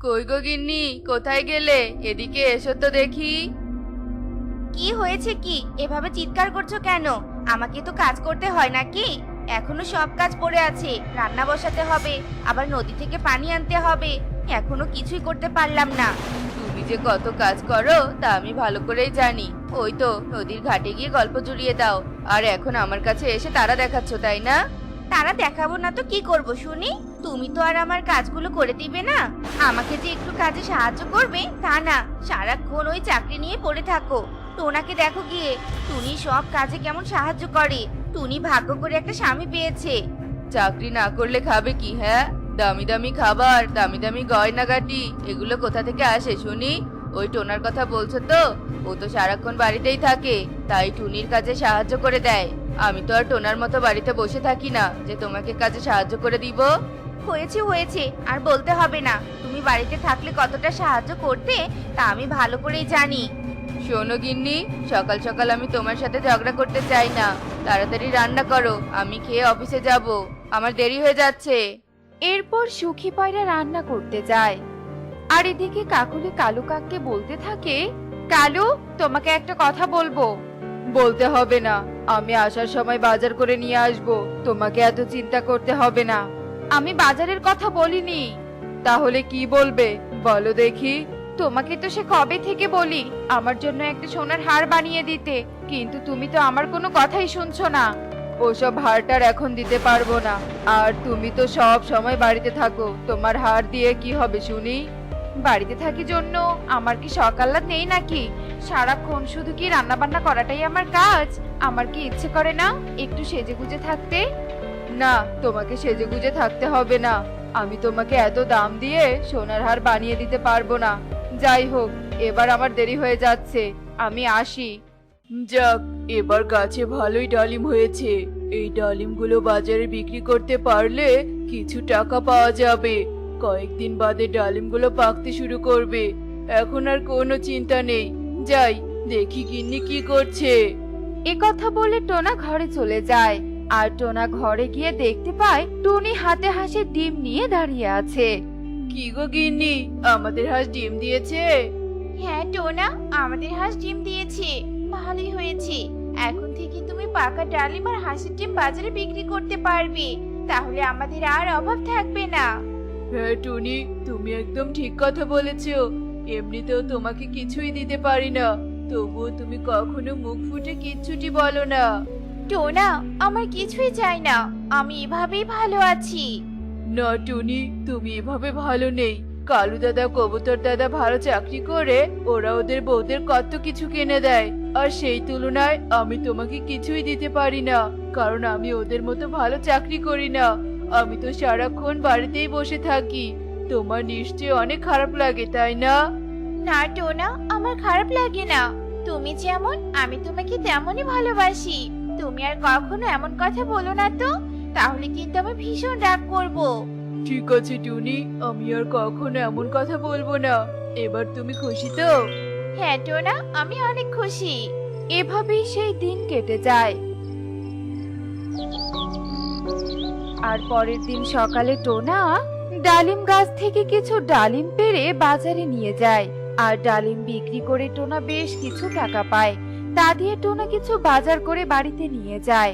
কই গো গিন্নি, কোথায় গেলে? এদিকে এসো তো দেখি। কি হয়েছে কি? এভাবে চিৎকার করছো কেন? আমাকে তো কাজ করতে হয় নাকি? এখনো সব কাজ পড়ে আছে, রান্না বসাতে হবে, আবার নদী থেকে পানি আনতে হবে। এখনো কিছুই করতে পারলাম না। তুমি যে কত কাজ করো তা আমি ভালো করেই জানি। ওই তো নদীর ঘাটে গিয়ে গল্প জুড়িয়ে দাও, আর এখন আমার কাছে এসে তারা দেখাচ্ছ, তাই না? তারা দেখাবো না তো কি করব শুনি? তুমি তো আর আমার কাজগুলো করে দিবে না। আমাকে যে একটু কাজে সাহায্য করবে তা না, সারাক্ষণ ওই চাকরি নিয়ে পড়ে থাকো। টোনাকে দেখো গিয়ে, টুনি সব কাজে কেমন সাহায্য করে। টুনি ভাগ্য করে একটা স্বামী পেয়েছে। চাকরি না করলে খাবে কি? হ্যাঁ, দামি দামি খাবার, দামি দামি গয়নাগাটি, এগুলো কোথা থেকে আসে শুনি? ওই টোনার কথা বলছো তো? ও তো সারাক্ষণ বাড়িতেই থাকে, তাই টুনির কাজে সাহায্য করে দেয়। আমি তো আর টোনার মতো বাড়িতে বসে থাকি না যে তোমাকে কাজে সাহায্য করে দিব। হয়েছে হয়েছে, আর বলতে হবে না। তুমি বাড়িতে থাকলে কতটা সাহায্য করতে তা আমি ভালো করেই জানি। শোনো গিন্নি, সকাল সকাল আমি তোমার সাথে ঝগড়া করতে চাই না। তাড়াতাড়ি রান্না করো, আমি খেয়ে অফিসে যাব। আমার দেরি হয়ে যাচ্ছে। এরপর সুখী পায়রা রান্না করতে যায়। আর এদিকে কাকুলি কালু কাককে বলতে থাকে, কালু, তোমাকে একটা কথা বলবো। বলতে হবে না, আমি আসার সময় বাজার করে নিয়ে আসব। তোমাকে এত চিন্তা করতে হবে না। আমি বাজারের কথা বলিনি। তাহলে কি বলবে বলো দেখি। তোমাকে তো সে কবে থেকে বলি আমার জন্য একটা সোনার হার বানিয়ে দিতে, কিন্তু তুমি তো আমার কোনো কথাই শুনছো না। ওসব হারটার এখন দিতে পারবো না। আর তুমি তো সব সময় বাড়িতে থাকো, তোমার হার দিয়ে কি হবে শুনি? বাড়িতে থাকি জন্য আমার কি শখ আহ্লাদ নেই নাকি? সারাক্ষণ শুধু কি রান্না বান্না করাটাই আমার কাজ? আমার কি ইচ্ছে করে না একটু সেজেগুজে থাকতে? না, তোমাকে সেজেগুজে থাকতে হবে না। আমি তোমাকে এত দাম দিয়ে সোনার হার বানিয়ে দিতে পারবো না। যাই হোক, এবার আমার দেরি হয়ে যাচ্ছে, আমি আসি। যাক, এবার গাছে ভালোই ডালিম হয়েছে। এই ডালিমগুলো বাজারে বিক্রি করতে পারলে কিছু টাকা পাওয়া যাবে। কয়েকদিন বাদে ডালিমগুলো পাকতে শুরু করবে। এখন আর কোনো চিন্তা নেই। যাই দেখি গিন্নি কি করছে। এ কথা বলে টোনা ঘরে চলে যায়। আর টোনা ঘরে গিয়ে দেখতে পায় টুনি হাতে হাসি ডিম নিয়ে দাঁড়িয়ে আছে। কি গো গিন্নি, আমাদের হাঁস ডিম দিয়েছে? হ্যাঁ টোনা, আমাদের হাঁস ডিম দিয়েছে। ভালোই হয়েছে। এখন থেকে তুমি পাকা ডালিম আর হাঁসের ডিম বাজারে বিক্রি করতে পারবে। তাহলে আমাদের আর অভাব থাকবে না। হ্যাঁ টুনি, তুমি একদম ঠিক কথা বলেছো। এমনিতেও তোমাকে কিছুই দিতে পারি না, তবুও তুমি কখনো মুখ ফুটে কিচ্ছুটি বলো না। টোনা, আমার কিছুই চাই না। আমি এভাবেই ভালো আছি। না টুনি, তুমি এভাবে ভালো নেই। কালু দাদা, কবুতর দাদা ভালো চাকরি করে ওরা ওদের বউদের কত কিছু কিনে দেয়, আর সেই তুলনায় আমি তোমাকে কিছুই দিতে পারি না, কারণ আমি ওদের মতো ভালো চাকরি করি না। আমি তো সারাক্ষণ বাড়িতেই বসে থাকি। তোমার নিশ্চয়ই অনেক খারাপ লাগে, তাই না? না টোনা, আমার খারাপ লাগে না। তুমি যেমন, আমি তোমাকে তেমনই ভালোবাসি। তুমি আর কখনো এমন কথা বলো না তো, তাহলে কিন্তু আমি ভীষণ রাগ করব। ঠিক আছে টুনি, আমি আর কখনো এমন কথা বলবো না। এবার তুমি খুশি তো? হ্যাঁ টোনা, আমি অনেক খুশি। এভাবেই সেই দিন কেটে যায়। আর পরের দিন সকালে টোনা ডালিম গাছ থেকে কিছু ডালিম পেড়ে বাজারে নিয়ে যায়। আর ডালিম বিক্রি করে টোনা বেশ কিছু টাকা পায়। তা দিয়ে টোনা কিছু বাজার করে বাড়িতে নিয়ে যায়।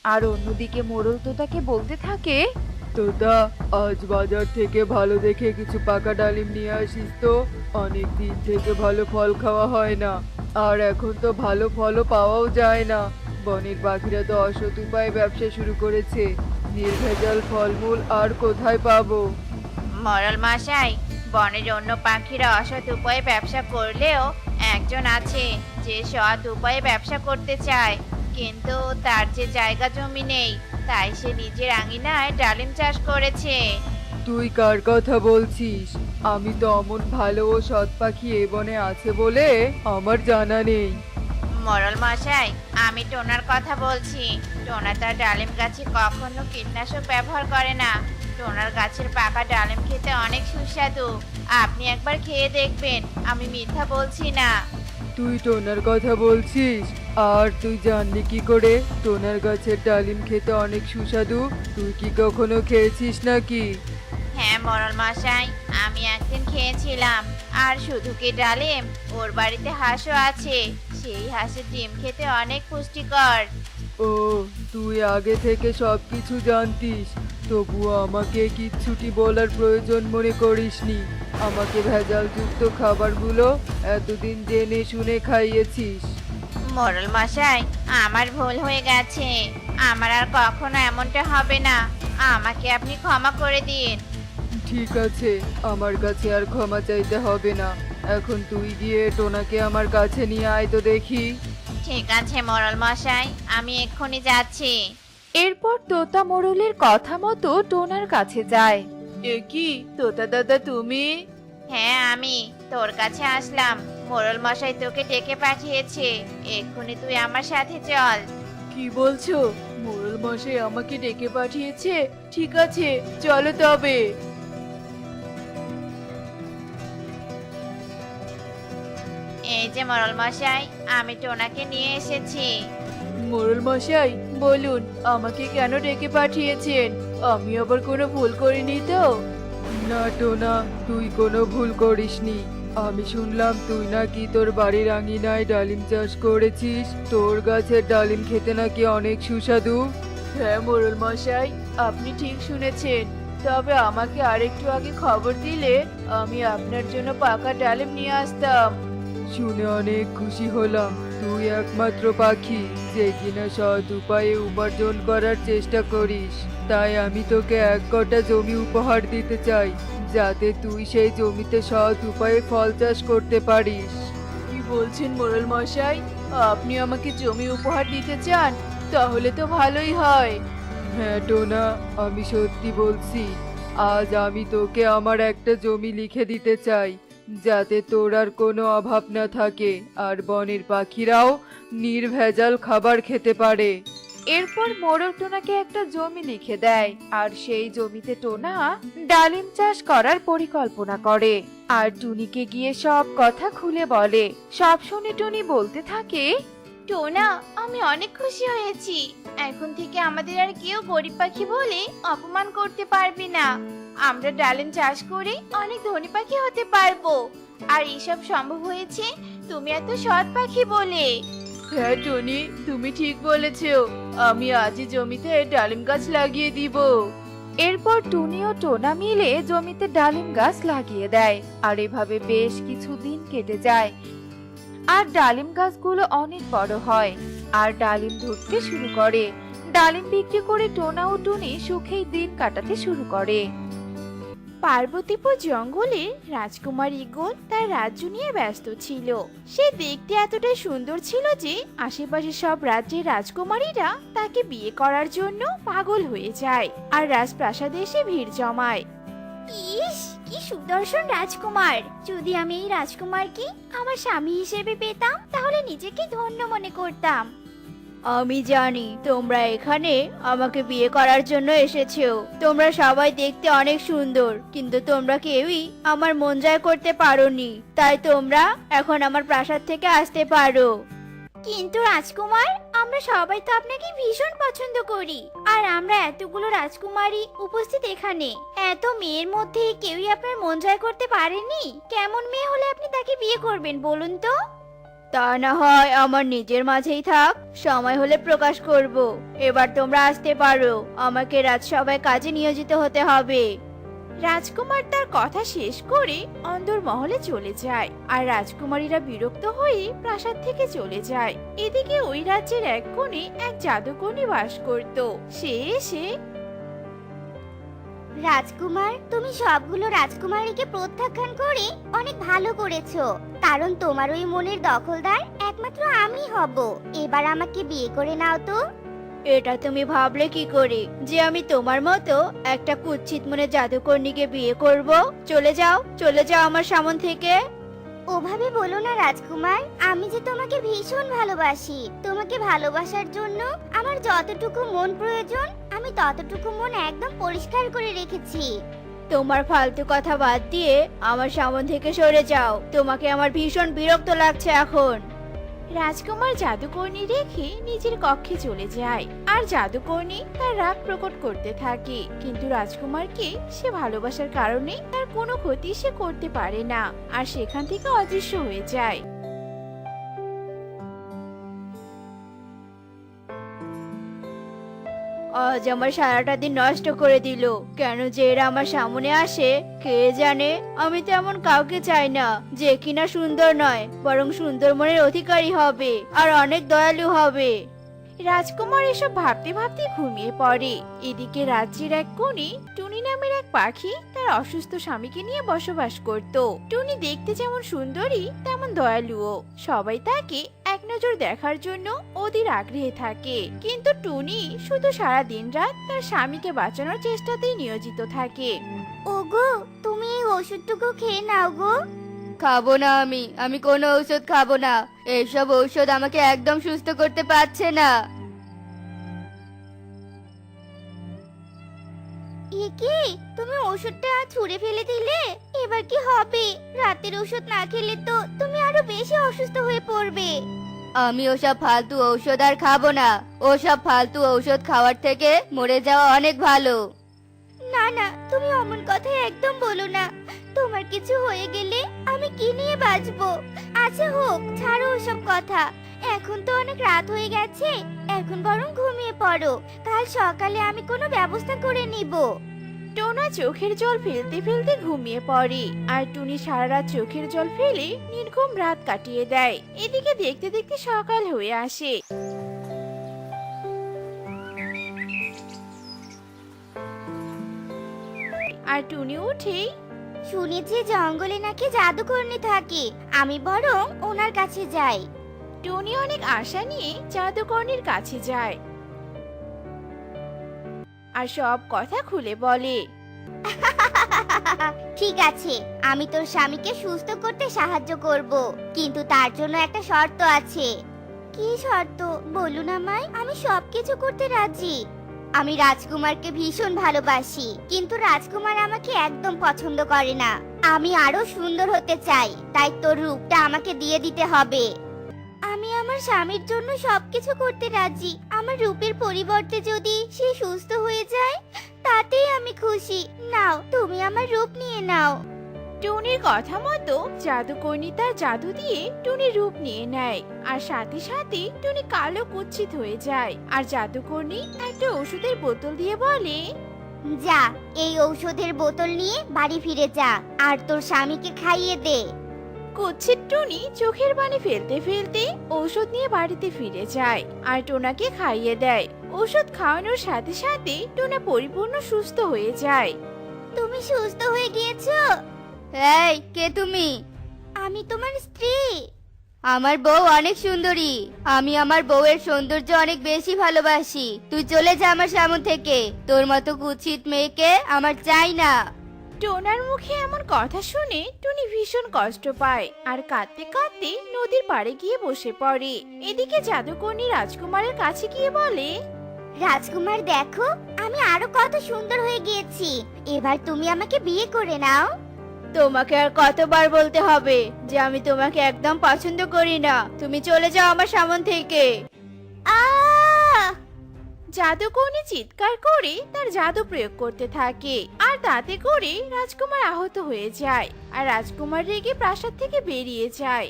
আর অন্যদিকে মোড়ল তোতাকে বলতে থাকে, তোতা, আজ বাজার থেকে ভালো দেখে কিছু পাকা ডালিম নিয়ে আসিস তো। অনেক দিন থেকে ভালো ফল খাওয়া হয় না, আর এখন তো ভালো ফলও পাওয়াও যায় না। বনের পাখিরা তো অসৎ উপায়ে ব্যবসা শুরু করেছে। নির্ভেজাল ফলমূল আর কোথায় পাবো? মরল মশাই, বনের অন্য পাখিরা অসৎ উপায়ে ব্যবসা করলেও একজন আছে যে সৎ উপায়ে ব্যবসা করতে চায়, কিন্তু তার যে জায়গা জমি নেই, তাই সে নিজের আঙিনায় ডালিম চাষ করেছে। তুই কার কথা বলছিস? আমি তো অমন ভালো ও সৎ পাখি এ বনে আছে বলে আমার জানা নেই। মরল মশাই, আমি টোনার কথা বলছি। টোনা তার ডালিম গাছে কখনো কীটনাশক ব্যবহার করে না। টোনার গাছের পাকা ডালিম খেতে অনেক সুস্বাদু। আপনি একবার খেয়ে দেখবেন, আমি মিথ্যা বলছি না। তুই টোনার কথা বলছিস? আর তুই জানলি কি করে টোনার গাছের ডালিম খেতে অনেক সুস্বাদু? তুই কি কখনো খেয়েছিস নাকি? হ্যাঁ মরল মশাই, আমি একদিন খেয়েছিলাম। আর শুধু কি ডালিম, ওর বাড়িতে হাঁসও আছে। সেই হাঁসের ডিম খেতে অনেক পুষ্টিকর। ও, তুই আগে থেকে সবকিছু জানতিস, তবুও আমাকে কিচ্ছুটি বলার প্রয়োজন মনে করিসনি। আমাকে ভেজালযুক্ত খাবারগুলো এতদিন জেনে শুনে খাইয়েছিস। মরল মশাই, আমার ভুল হয়ে গেছে। আমার আর কখনো এমনটা হবে না। আমাকে আপনি ক্ষমা করে দিন। ঠিক আছে, আমার কাছে আর ক্ষমা চাইতে হবে না। এখন তুই গিয়ে টোনাকে আমার কাছে নিয়ে আয় তো দেখি। ঠিক আছে মরল মশাই, আমি এক্ষুনি যাচ্ছি। এরপর তোতা মোড়লের কথা মতো টোনার কাছে যায়। এ কি তোতা দাদা, তুমি? হ্যাঁ, আমি তোর কাছে আসলাম। মোরল মশাই তোকে ডেকে পাঠিয়েছে। এক্ষুনি তুই আমার সাথে চল। কি বলছো? মোড়ল মশাই আমাকে ডেকে পাঠিয়েছে? ঠিক আছে, চলো তবে। এই যে মোরল মশাই, আমি টোনাকে নিয়ে এসেছি। মোড়ল মশাই, বলুন আমাকে কেন ডেকে পাঠিয়েছেন? আমি আবার কোনো ভুল করিনি তো? না টোনা, তুই কোনো ভুল করিসনি। আমি শুনলাম তুই নাকি তোর বাড়ির আঙিনায় ডালিম চাষ করেছিস। তোর গাছের ডালিম খেতে নাকি অনেক সুস্বাদু। হ্যাঁ মোড়ল মশাই, আপনি ঠিক শুনেছেন। তবে আমাকে আরেকটু আগে খবর দিলে আমি আপনার জন্য পাকা ডালিম নিয়ে আসতাম। শুনে অনেক খুশি হলাম। তুই একমাত্র পাখি যে কিনা সৎ উপায়ে উপার্জন করার চেষ্টা করিস। তাই আমি তোকে এক কটা জমি উপহার দিতে চাই, যাতে তুই সেই জমিতে সৎ উপায়ে ফল চাষ করতে পারিস। কি বলছেন মোড়ল মশাই? আপনি আমাকে জমি উপহার দিতে চান? তাহলে তো ভালোই হয়। হ্যাঁ টোনা, আমি সত্যি বলছি। আজ আমি তোকে আমার একটা জমি লিখে দিতে চাই, যাতে তোর আর কোনো অভাব না থাকে, আর বনের পাখিরাও নির্ভেজাল খাবার খেতে পারে। এরপর মোড়ল টোনাকে একটা জমি লিখে দেয়, আর সেই জমিতে টোনা ডালিম চাষ করার পরিকল্পনা করে। আর টুনিকে গিয়ে সব কথা খুলে বলে। সব শুনে টুনি বলতে থাকে, টোনা, আমি অনেক খুশি হয়েছি। এখন থেকে আমাদের আর কেউ গরিব পাখি বলে অপমান করতে পারবে না। আমরা ডালিম চাষ করে অনেক ধনী পাখি হতে পারবো। আর এসব সম্ভব হয়েছে তুমি এত সৎ পাখি বলে। হ্যাঁ টনি, তুমি ঠিক বলেছো। আমি আজই জমিতে ডালিম গাছ লাগিয়ে দিব। এরপর টুনি ও টোনা মিলে জমিতে ডালিম গাছ লাগিয়ে দেয়। আর এভাবে বেশ কিছু দিন কেটে যায়। আর ডালিম গাছগুলো অনেক বড় হয়, আর ডালিম ধরতে শুরু করে। ডালিম বিক্রি করে টোনা ও টুনি সুখেই দিন কাটাতে শুরু করে। পার্বতীপুর জঙ্গলে রাজকুমার ঈগল তার রাজ্য নিয়ে ব্যস্ত ছিল। সে দেখতে এতটাই সুন্দর ছিল যে আশেপাশে সব রাজ্যের রাজকুমারীরা তাকে বিয়ে করার জন্য পাগল হয়ে যায় আর রাজপ্রাসাদে এসে ভিড় জমায়। ইস, কি সুদর্শন রাজকুমার! যদি আমি এই রাজকুমারকে আমার স্বামী হিসেবে পেতাম, তাহলে নিজেকে ধন্য মনে করতাম। আমি জানি তোমরা এখানে আমাকে বিয়ে করার জন্য এসেছো। তোমরা সবাই দেখতে অনেক সুন্দর, কিন্তু তোমরা কেউই আমার মন জয় করতে পারোনি। তাই তোমরা এখন আমার প্রাসাদ থেকে আসতে পারো। কিন্তু রাজকুমার, আমরা সবাই তো আপনাকে ভীষণ পছন্দ করি। আর আমরা এতগুলো রাজকুমারী উপস্থিত এখানে, এত মেয়ের মধ্যে কেউই আপনার মন জয় করতে পারেনি। কেমন মেয়ে হলে আপনি তাকে বিয়ে করবেন বলুন তো? তা না হয় আমার নিজের মাঝেই থাক, সময় হলে প্রকাশ করব। এবার তোমরা আসতে পারো, আমাকে রাজসভায় কাজে নিয়োজিত হতে হবে। রাজকুমার তার কথা শেষ করে অন্দরমহলে চলে যায়, আর রাজকুমারীরা বিরক্ত হয়ে প্রাসাদ থেকে চলে যায়। এদিকে ওই রাজ্যের এক কোণে এক জাদুকরী বাস করত। সে এসে, রাজকুমার, তুমি সবগুলো রাজকুমারীকে প্রত্যাখ্যান করে অনেক ভালো করেছো। কারণ তোমার ওই মনের দখলদার একমাত্র আমি হব। এবার আমাকে বিয়ে করে নাও তো। এটা তুমি ভাবলে কি করে যে আমি তোমার মতো একটা কুৎসিত মনে জাদুকর্ণীকে বিয়ে করব? চলে যাও, চলে যাও আমার সামন থেকে। ওভাবে বলো না রাজকুমার, আমি যে তোমাকে ভীষণ ভালোবাসি। তোমাকে ভালোবাসার জন্য আমার যতটুকু মন প্রয়োজন, আমি ততটুকু মন একদম পরিষ্কার করে রেখেছি। তোমার ফালতু কথা বাদ দিয়ে আমার সামন থেকে সরে যাও। তোমাকে আমার ভীষণ বিরক্ত লাগছে এখন। রাজকুমার জাদুকর্ণী রেখে নিজের কক্ষে চলে যায় আর জাদুকর্ণী তার রাগ প্রকট করতে থাকে, কিন্তু রাজকুমারকে সে ভালোবাসার কারণে তার কোনো ক্ষতি সে করতে পারে না আর সেখান থেকে অদৃশ্য হয়ে যায়। আজ আমার সারাটা দিন নষ্ট করে দিল। কেন যে এরা আমার সামনে আসে কে জানে। আমি তেমন কাউকে চাই না যে কিনা সুন্দর নয়, বরং সুন্দর মনের অধিকারী হবে আর অনেক দয়ালু হবে। রাজকুমার এসব ভাবতে ভাবতে ঘুমিয়ে পড়ে। এদিকে রাজ্যের এক কোণে টুনি নামের এক পাখি তার অসুস্থ স্বামীকে নিয়ে বসবাস করত। টুনি দেখতে যেমন সুন্দরী তেমন দয়ালুও। সবাই তাকে এক নজর দেখার জন্য অধীর আগ্রহে থাকে, কিন্তু টুনি শুধু সারা দিন রাত তার স্বামীকে বাঁচানোর চেষ্টাতেই নিয়োজিত থাকে। ওগো, তুমি এই ওষুধটুকু খেয়ে নাও গো। খাবো না, আমি কোনো ঔষধ খাবো না। এইসব ঔষধ আমাকে একদম সুস্থ করতে পারছে না। এ কি, তুমি ওষুধটা ছুঁড়ে ফেলে দিলে? এবার কি হবে? রাতের ওষুধ না খেলে তো তুমি আরো বেশি অসুস্থ হয়ে পড়বে। আমি ওসব ফালতু ঔষধ আর খাবো না। ওসব ফালতু ঔষধ খাওয়ার থেকে মরে যাওয়া অনেক ভালো। না না, তুমি অমন কথা একদম বলো না। তোমার কিছু হয়ে গেলে আমি কি নিয়ে বাঁচবো? আচ্ছা হোক, ছাড়ো ওসব কথা। এখন তো অনেক রাত হয়ে গেছে, এখন বরং ঘুমিয়ে পড়ো। কাল সকালে আমি কোনো ব্যবস্থা করে নিব। টোনা চোখের জল ফেলতে ফেলতে ঘুমিয়ে পড়ে আর টুনি সারা রাত চোখের জল ফেলে নির্ঘুম রাত কাটিয়ে দেয়। এদিকে দেখতে দেখতে সকাল হয়ে আসে। আর টুনি উঠেই শুনেছি জঙ্গলে নাকি জাদুকর্ণী থাকে, আমি বরং ওনার কাছে যাই। টুনি অনেক আশা নিয়ে জাদুকর্ণীর কাছে যায় আর সব কথা খুলে বলে। ঠিক আছে, আমি তোর স্বামীকে সুস্থ করতে সাহায্য করব, কিন্তু তার জন্য একটা শর্ত আছে। কি শর্ত বলুন আমায়, আমি সবকিছু করতে রাজি। আমি রাজকুমারকে ভীষণ ভালোবাসি, কিন্তু রাজকুমার আমাকে একদম পছন্দ করে না। আমি আরো সুন্দর হতে চাই, তাই তোর রূপটা আমাকে দিয়ে দিতে হবে। আমি আমার স্বামীর জন্য সবকিছু করতে রাজি। আমার রূপের পরিবর্তে যদি সে সুস্থ হয়ে যায় তাতেই আমি খুশি। নাও, তুমি আমার রূপ নিয়ে নাও। টুনির কথা মতো জাদুকর্ণী তার জাদু দিয়ে টুনির রূপ নিয়ে নেয় আর সাথে সাথে টুনি কালো কুৎসিত হয়ে যায়। আর জাদুকর্ণী একটা ওষুধের বোতল দিয়ে বলে, যা, এই ঔষধের বোতল নিয়ে বাড়ি ফিরে যা আর তোর স্বামীকে খাইয়ে দে। কুৎসিত টুনি চোখের পানি ফেলতে ফেলতে ঔষধ নিয়ে বাড়িতে ফিরে যায় আর টোনাকে খাইয়ে দেয়। ওষুধ খাওয়ানোর সাথে সাথে টোনা পরিপূর্ণ সুস্থ হয়ে যায়। তুমি সুস্থ হয়ে গিয়েছো? এই, কে তুমি? আমি তোমার স্ত্রী। আমার বউ অনেক সুন্দরী। আমি আমার বউয়ের সৌন্দর্য অনেক বেশি ভালোবাসি। তুই চলে যা আমার সামনে থেকে। তোর মতো কুৎসিত মেয়েকে আমার চাই না। টোনার মুখে এমন কথা শুনে টুনি ভীষণ কষ্ট পায় আর কাঁদতে কাঁদতে নদীর পাড়ে গিয়ে বসে পড়ে। এদিকে জাদুকর্ণী রাজকুমারের কাছে গিয়ে বলে, রাজকুমার দেখো, আমি আরো কত সুন্দর হয়ে গিয়েছি। এবার তুমি আমাকে বিয়ে করে নাও। তোমাকে আর কতবার বলতে হবে যে আমি তোমাকে একদম পছন্দ করি না। তুমি চলে যাও আমার সামন থেকে। আহ! জাদুকর্ণী চিৎকার করে তার জাদু প্রয়োগ করতে থাকে আর তাতে করে রাজকুমার আহত হয়ে যায় আর রাজকুমার রেগে প্রাসাদ থেকে বেরিয়ে যায়।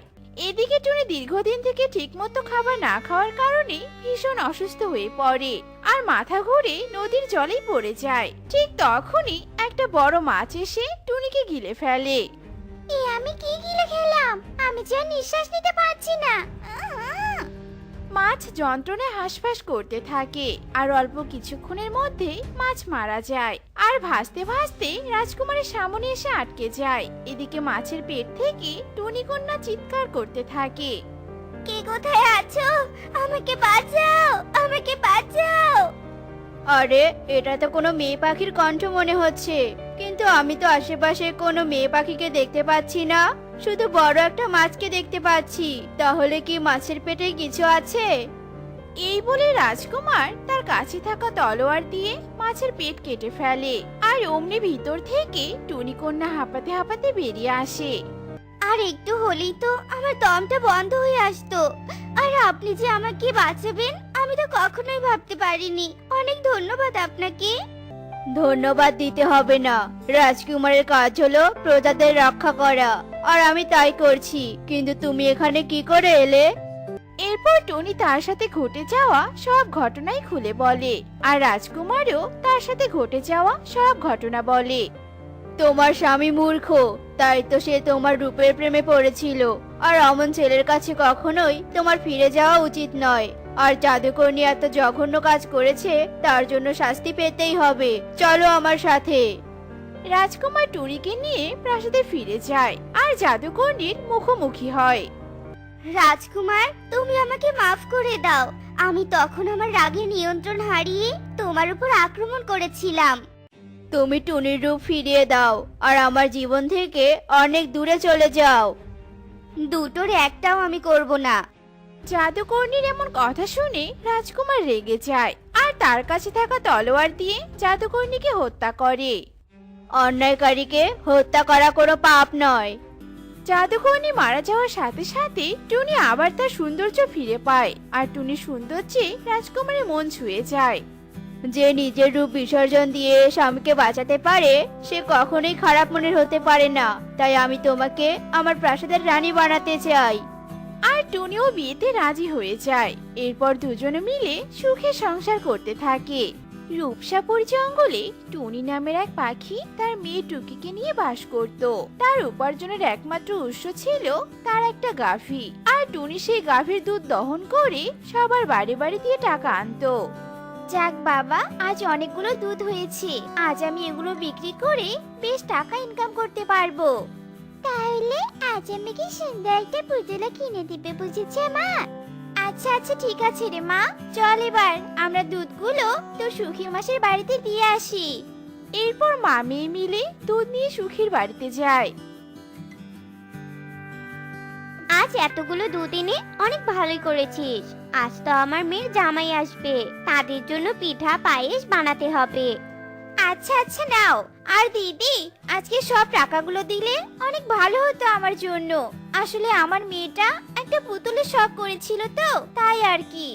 এদিকে টুনি দীর্ঘদিন থেকে ঠিকমতো খাবার না খাওয়ার কারণে ভীষণ অসুস্থ হয়ে পড়ে আর মাথা ঘুরে নদীর জলেই পড়ে যায়। ঠিক তখনই একটা বড় মাছ এসে টুনিকে গিলে ফেলে। আমি কি গিলে খেলাম? আমি যে আর নিঃশ্বাস নিতে পারছি না। মাছ যন্ত্রণায় হাঁসফাঁস করতে থাকে আর অল্প কিছুক্ষণের মধ্যেই মাছ মারা যায় আর ভাসতে ভাসতে রাজকুমারের সামনে এসে আটকে যায়। এদিকে মাছের পেট থেকে টুনি কন্যা চিৎকার করতে থাকে, কে কোথায় আছো? আমাকে বাঁচাও, আমাকে বাঁচাও। আরে এটা তো কোনো মেয়ে পাখির কণ্ঠ মনে হচ্ছে, কিন্তু আমি তো আশেপাশে কোনো মেয়ে পাখিকে দেখতে পাচ্ছি না, শুধু বড় একটা মাছকে দেখতে পাচ্ছি। তাহলে কি মাছের পেটে কিছু আছে? এই বলে রাজকুমার তার কাছে থাকা তলোয়ার দিয়ে মাছের পেট কেটে ফেলে আর অমনি ভিতর থেকে টুনি কন্যা হাঁপাতে হাঁপাতে বেরিয়ে আসে। আর একটু হলেই তো আমার দমটা বন্ধ হয়ে আসতো। আর আপনি যে আমাকে বাঁচাবেন আমি তো কখনোই ভাবতে পারিনি। অনেক ধন্যবাদ আপনাকে। ধন্যবাদ দিতে হবে না। রাজকুমারের কাজ হলো প্রজাদের রক্ষা করা, আর আমি তাই করছি। কিন্তু তুমি এখানে কি করে এলে? এরপর টনি তার সাথে ঘটে যাওয়া সব ঘটনাই খুলে বলে, আর রাজকুমারও তার সাথে ঘটে যাওয়া সব ঘটনা বলে। তোমার স্বামী মূর্খ, তাই তো সে তোমার রূপের প্রেমে পড়েছিল। আর অমন ছেলের কাছে কখনোই তোমার ফিরে যাওয়া উচিত নয়। আর জাদুকরনী এত জঘন্য কাজ করেছে, তার জন্য শাস্তি পেতেই হবে। চলো আমার সাথে। রাজকুমার টুনিকে নিয়ে প্রাসাদে ফিরে যায় আর জাদুকরনীর মুখোমুখি হয়। রাজকুমার, তুমি আমাকে মাফ করে দাও। আমি তখন আমার রাগের নিয়ন্ত্রণ হারিয়ে তোমার উপর আক্রমণ করেছিলাম। তুমি টুনির রূপ ফিরিয়ে দাও আর আমার জীবন থেকে অনেক দূরে চলে যাও। দুটোর একটাও আমি করব না। জাদুকরনীর এমন কথা শুনে রাজকুমার রেগে যায় আর তার কাছে থাকা তলোয়ার দিয়ে জাদুকরনীকে হত্যা করে। অন্যায়কারীকে হত্যা করা কোনো পাপ নয়। জাদুকরনী মারা যাওয়ার সাথে সাথে টুনি আবার তার সৌন্দর্য ফিরে পায়, আর টুনির সৌন্দর্যে রাজকুমারের মন ছুঁয়ে যায়। যে নিজের রূপ বিসর্জন দিয়ে স্বামীকে বাঁচাতে পারে, সে কখনোই খারাপ মনের হতে পারে না। তাই আমি তোমাকে আমার প্রাসাদের রানী বানাতে চাই। আর টুনিও বিয়েতে রাজি হয়ে যায়। এরপর দুজনে মিলে সুখে সংসার করতে থাকে। রূপসাপুর জঙ্গলে টুনি নামের এক পাখি তার মেয়ে টুকিকে নিয়ে বাস করত। তার উপার্জনের একমাত্র উৎস ছিল তার একটা গাভী, আর টুনি সেই গাভীর দুধ দহন করে সবার বাড়ি বাড়ি দিয়ে টাকা আনতো। যাক বাবা, আজ অনেকগুলো দুধ হয়েছে। আজ আমি এগুলো বিক্রি করে বেশ টাকা ইনকাম করতে পারবো। তাহলে আজ আমাকে সুন্দর একটা পুতুলা কিনে দিবে, বুঝেছে মা? আচ্ছা আচ্ছা, ঠিক আছে রে মা। চল এবার আমরা দুধগুলো তো সুখী মাসের বাড়িতে দিয়ে আসি। এরপর মা মেয়ে মিলে দুধ নিয়ে সুখীর বাড়িতে যায়। আজ এতগুলো দুধ এনে অনেক ভালোই করেছিস। আজ তো আমার মেয়ের জামাই আসবে, তাদের জন্য পিঠা পায়েস বানাতে হবে। আচ্ছা আচ্ছা, নাও। আর দিদি, আজকে সব টাকাগুলো দিলে অনেক ভালো হতো আমার জন্য। আসলে আমার মেয়েটা একটা পুতুলের শখ করেছিল, তো তাই আর কি।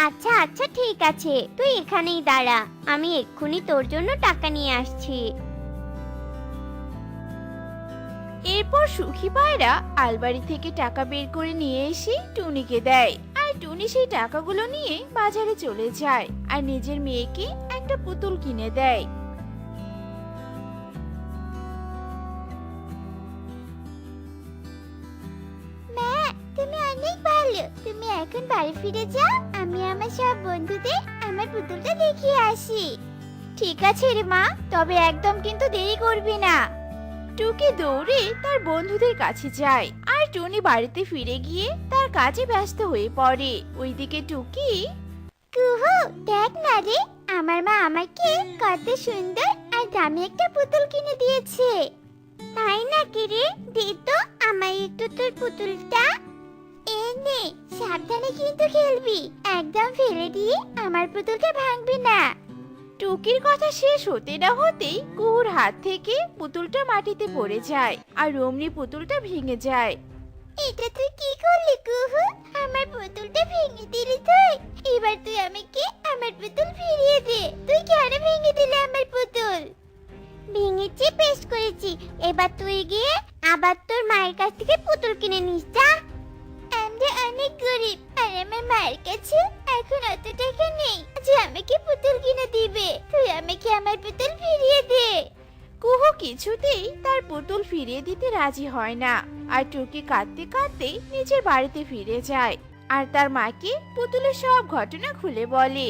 আচ্ছা আচ্ছা, ঠিক আছে, তুই এখানেই দাঁড়া, আমি এক্ষুনি তোর জন্য টাকা নিয়ে আসছি। এরপর সুখী পায়রা আলমারি থেকে টাকা বের করে নিয়ে এসে টুনিকে দেয়, আর টুনি সেই টাকাগুলো নিয়ে বাজারে চলে যায় আর নিজের মেয়েকে একটা পুতুল কিনে দেয়। মা, তুমি অনেক ভালো। তুমি এখন বাড়ি ফিরে যাও, আমি আমার সব বন্ধুদের আমার পুতুলটা দেখিয়ে আসি। ঠিক আছে রে মা, তবে একদম কিন্তু দেরি করবি না। টুকি দৌড়ে তার বন্ধুদের কাছে যায়, আর টুনি বাড়িতে ফিরে গিয়ে তার কাজে ব্যস্ত হয়ে পড়ে। ওইদিকে টুকি, কুহু, দেখ না রে, আমার মা আমাকে কত সুন্দর আর দামি একটা পুতুল কিনে দিয়েছে। তাই নাকি রে? দে তো আমায় একটু তোর পুতুলটা। এই নে, সাবধানে কিন্তু খেলবি, একদম ফেলে দিয়ে আমার পুতুলকে ভাঙবি না। টুকির কথা শেষ হতে না হতেই কুহুর হাত থেকে পুতুলটা মাটিতে পড়ে যায়, আর অমনি পুতুলটা ভেঙে যায়। এটা তুই কি করলি কুহু? আমার পুতুলটা ভেঙে দিলি তুই। এবার তুই আমাকে আমার পুতুল ফিরিয়ে দে। তুই কেন ভেঙে দিলি আমার পুতুল? ভেঙেছি, পেস্ট করেছি। এবার তুই গিয়ে আবার তোর মায়ের কাছ থেকে পুতুল কিনে নিস, যা। আমরা অনেক গরিব, আর আমার মায়ের কাছে এখন অত টাকা নেই যে আমাকে পুতুল কিনে দিবে। তুই আমাকে আমার পুতুল ফিরিয়ে দে। কুহু কিছুতেই তার পুতুল ফিরিয়ে দিতে রাজি হয় না, আর টুকি কাঁদতে কাঁদতে নিজের বাড়িতে ফিরে যায় আর তার মাকে পুতুলের সব ঘটনা খুলে বলে।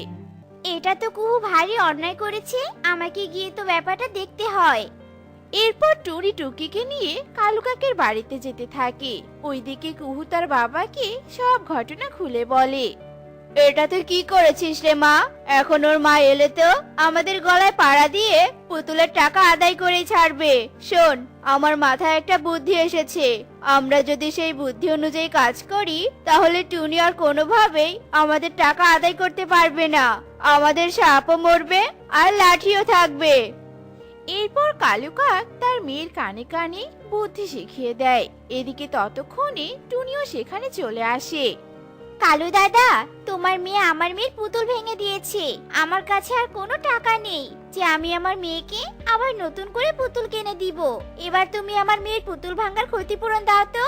এটা তো কুহু ভারী অন্যায় করেছে, আমাকে গিয়ে তো ব্যাপারটা দেখতে হয়। এরপর টুনি টুকিকে নিয়ে কালু কাকের বাড়িতে যেতে থাকে। ওইদিকে কুহু তার বাবাকে সব ঘটনা খুলে বলে। এটা তুই কি করেছিস রে মা? এখন ওর মা এলে তো আমাদের গলায় পাড়া দিয়ে পুতুলের টাকা আদায় করে ছাড়বে। শোন, আমার মাথায় একটা বুদ্ধি এসেছে। আমরা যদি সেই বুদ্ধি অনুযায়ী কাজ করি, তাহলে টুনি আর কোনোভাবেই আমাদের টাকা আদায় করতে পারবে না। আমাদের সাপও মরবে আর লাঠিও থাকবে। এরপর কালু কাক তার মেয়ের কানে কানে বুদ্ধি শিখিয়ে দেয়। এদিকে ততক্ষণে টুনিও সেখানে চলে আসে। কালু দাদা, তোমার মেয়ে আমার মেয়ের পুতুল ভেঙে দিয়েছে। আমার কাছে আর কোনো টাকা নেই যে আমি আমার মেয়েকে আবার নতুন করে পুতুল কিনে দিব। এবার তুমি আমার মেয়ের পুতুল ভাঙার ক্ষতিপূরণ দাও তো।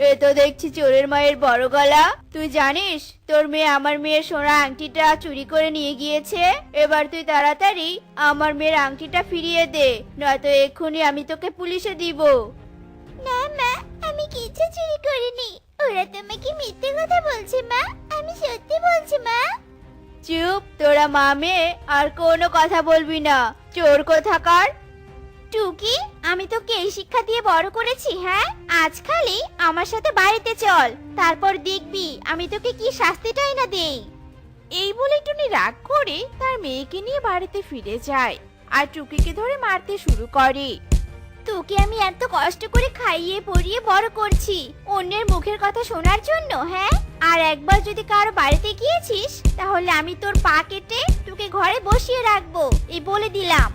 এ তো দেখছি চোরের মায়ের বড় গলা। তুই জানিস তোর মেয়ে আমার মেয়ের সোনা আংটিটা চুরি করে নিয়ে গিয়েছে? এবার তুই তাড়াতাড়ি আমার মেয়ের আংটিটা ফিরিয়ে দে, নয়তো এক্ষুনি আমি তোকে পুলিশে দিব। না মা, আমি কিছু চুরি করিনি। ওরা তোমাকে মিথ্যে কথা বলছে মা। আমি সত্যি বলছি মা। চুপ, তোরা মা মেয়ে আর কোনো কথা বলবি না, চোর কোথাকার। টুকি, আমি তোকে এই শিক্ষা দিয়ে বড় করেছি, হ্যাঁ? আজ খালি আমার সাথে বাড়িতে চল, তারপর দেখবি আমি তোকে কি শাস্তিটাই না দেই। এই বলে টুনি রাগ করে তার মেয়েকে নিয়ে বাড়িতে ফিরে যায় আর টুকিকে ধরে মারতে শুরু করে। তোকে আমি এত কষ্ট করে খাইয়ে পরিয়ে বড় করছি অন্যের মুখের কথা শোনার জন্য, হ্যাঁ? আর একবার যদি কারো বাড়িতে গিয়েছিস তাহলে আমি তোর পা কেটে তোকে ঘরে বসিয়ে রাখবো, এই বলে দিলাম।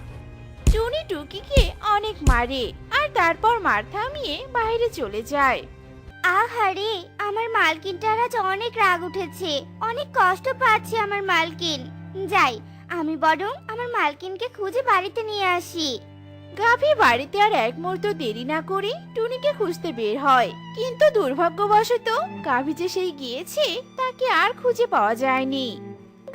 টুনি টুকিকে অনেক মারে আর তারপর মার থামিয়ে বাইরে চলে যায়। আহারে, আমার মালকিনটার আজ অনেক রাগ উঠেছে, অনেক কষ্ট পাচ্ছে আমার মালকিন। যাই, আমি বরং আমার মালকিনকে খুঁজে বাড়িতে নিয়ে আসি। গাভী বাড়িতে আর এক মুহূর্ত দেরি না করে টুনিকে খুঁজতে বের হয়, কিন্তু দুর্ভাগ্যবশত গাভী যে সেই গিয়েছে তাকে আর খুঁজে পাওয়া যায়নি।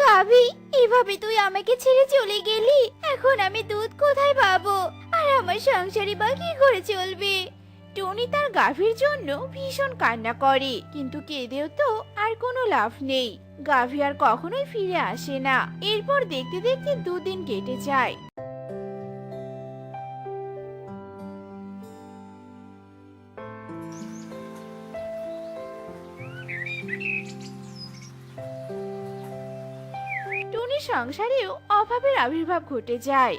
গাভী, এভাবে তুই আমাকে ছেড়ে চলে গেলি। এখন আমি দুধ কোথায় পাবো? আর আমার সংসারই বা কি করে চলবে? টুনি তার গাভীর জন্য ভীষণ কান্না করে, কিন্তু কেঁদেও তো আর কোনো লাভ নেই। গাভী আর কখনোই ফিরে আসে না। এরপর দেখতে দেখতে দুদিন কেটে যায়। টুনির সংসারেও অভাবের আবির্ভাব ঘটে যায়।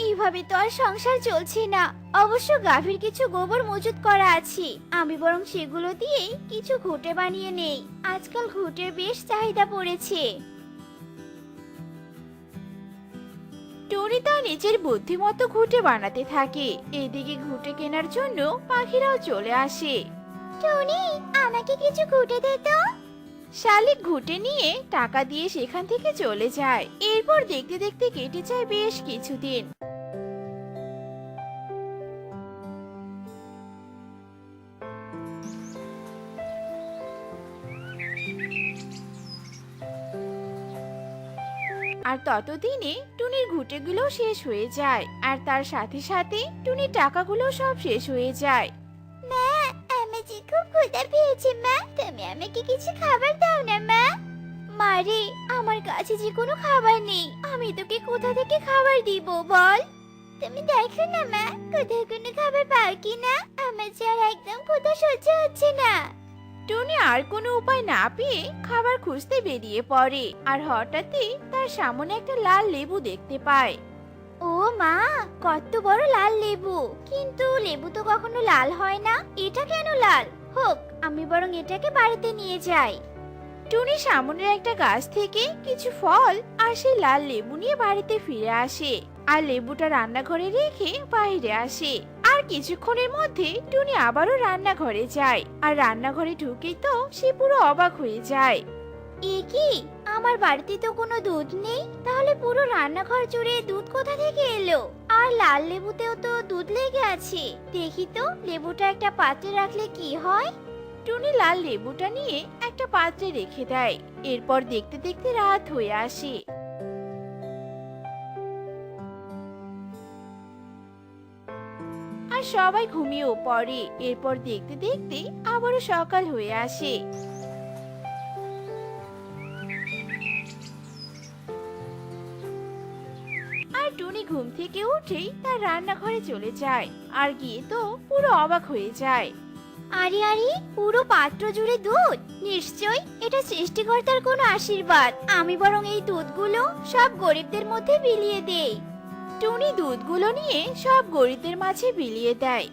এইভাবে তো আর সংসার চলছে না। অবশ্য গাভীর কিছু গোবর মজুত করা আছে, আমি বরং সেগুলো দিয়ে কিছু ঘুঁটে বানিয়ে নেই। আজকাল ঘুঁটের বেশ চাহিদা পড়েছে। টুনি তার নিজের বুদ্ধিমতো ঘুঁটে বানাতে থাকে। এদিকে ঘুঁটে কেনার জন্য পাখিরাও চলে আসে। টনি, আমাকে কিছু ঘুঁটে দে তো। শালিক ঘুঁটে নিয়ে টাকা দিয়ে সেখান থেকে চলে যায়। এরপর দেখতে দেখতে কেটে যায় বেশ কিছুদিন। আর ততদিনে টুনির ঘুঁটেগুলো শেষ হয়ে যায়, আর তার সাথে সাথে টুনির টাকাগুলো সব শেষ হয়ে যায়। মা, আমি যে খুব ক্ষুধা পেয়েছে মা, তুমি আমাকে কিছু খাবার দাও না মা। মারে, আমার কাছে যে কোনো খাবার নেই, আমি তোকে কোথা থেকে খাবার দিব বল? তুমি দেখো না মা, কোথাও কোনো খাবার পাও কি না? আমার যে আর একদম ক্ষুধা সহ্য হচ্ছে না। টুনি আর কোনো উপায় না পেয়ে খাবার খুঁজতে বেরিয়ে পড়ে, আর হঠাৎই তার সামনে একটা লাল লেবু দেখতে পায়। ও মা, কত বড় লাল লেবু! কিন্তু লেবু তো কখনো লাল হয় না, এটা কেন লাল? হোক, আমি বরং এটাকে বাড়িতে নিয়ে যাই। টুনি সামনের একটা গাছ থেকে কিছু ফল আর সেই লাল লেবু নিয়ে বাড়িতে ফিরে আসে, আর লেবুটা রান্নাঘরে রেখে বাইরে আসে। আর কিছুক্ষণের মধ্যে টুনি আবারও রান্নাঘরে যায়, আর রান্নাঘরে ঢুকেই তো সে পুরো অবাক হয়ে যায়। এ কি, আমার বাড়িতে তো কোনো দুধ নেই, তাহলে পুরো রান্নাঘর জুড়ে দুধ কোথা থেকে এলো? আর লাল লেবুতেও তো দুধ লেগে আছে। দেখি তো লেবুটা একটা পাত্রে রাখলে কি হয়। টুনি লাল লেবুটা নিয়ে একটা পাত্রে রেখে দেয়। এরপর দেখতে দেখতে রাত হয়ে আসে। আর সবাই ঘুমিয়েও পড়ে। এরপর দেখতে দেখতে আবারও সকাল হয়ে আসে। আর টুনি ঘুম থেকে উঠেই তার রান্নাঘরে চলে যায়, আর গিয়ে তো পুরো অবাক হয়ে যায়। আরে আরে, পুরো পাত্র জুড়ে দুধ! নিশ্চয়ই এটা সৃষ্টিকর্তার কোনো আশীর্বাদ। আমি বরং এই দুধগুলো সব গরিবদের মধ্যে বিলিয়ে দেই। টুনি দুধগুলো নিয়ে সব গরিবদের মাঝে বিলিয়ে দেয়।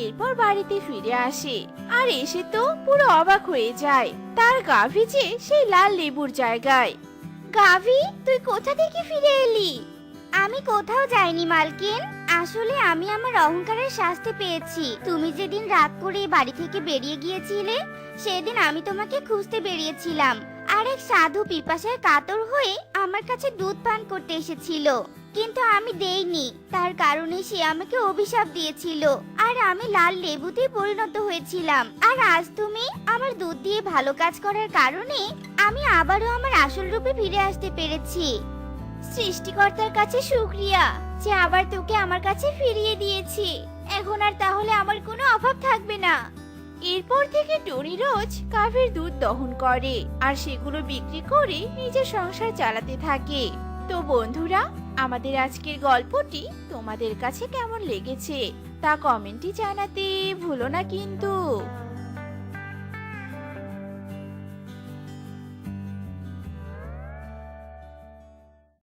এরপর বাড়িতে ফিরে আসে, আর এসে তো পুরো অবাক হয়ে যায়। তার গাভী যে সেই লাল লেবুর জায়গায়। গাভী, তুই কোথা থেকে ফিরে এলি? আমি কোথাও যাইনি মালকিন। আসলে আমি আমার অহংকারের শাস্তি পেয়েছি। তুমি যেদিন রাত করে এই বাড়ি থেকে বেরিয়ে গিয়েছিলে, সেদিন আমি তোমাকে খুঁজতে বেরিয়েছিলাম। আর এক সাধু পিপাসায় কাতর হয়ে আমার কাছে দুধ পান করতে এসেছিল, কিন্তু আমি দেইনি। তার কারণে সে আমাকে অভিশাপ দিয়েছিল, আর আমি লাল লেবুতে পরিণত হয়েছিলাম। আর আজ তুমি আমার দুধ দিয়ে ভালো কাজ করার কারণে আমি আবারও আমার আসল রূপে ফিরে আসতে পেরেছি। সৃষ্টিকর্তার কাছে শুকরিয়া যে আবার তোকে আমার কাছে ফিরিয়ে দিয়েছি। এখন আর তাহলে আমার কোনো অভাব থাকবে না। এরপর থেকে টনি রোজ গাভীর দুধ দহন করে আর সেগুলো বিক্রি করে নিজের সংসার চালাতে থাকে। তো বন্ধুরা, আমাদের আজকের গল্পটি তোমাদের কাছে কেমন লেগেছে তা কমেন্টে জানাতে ভুলো না কিন্তু।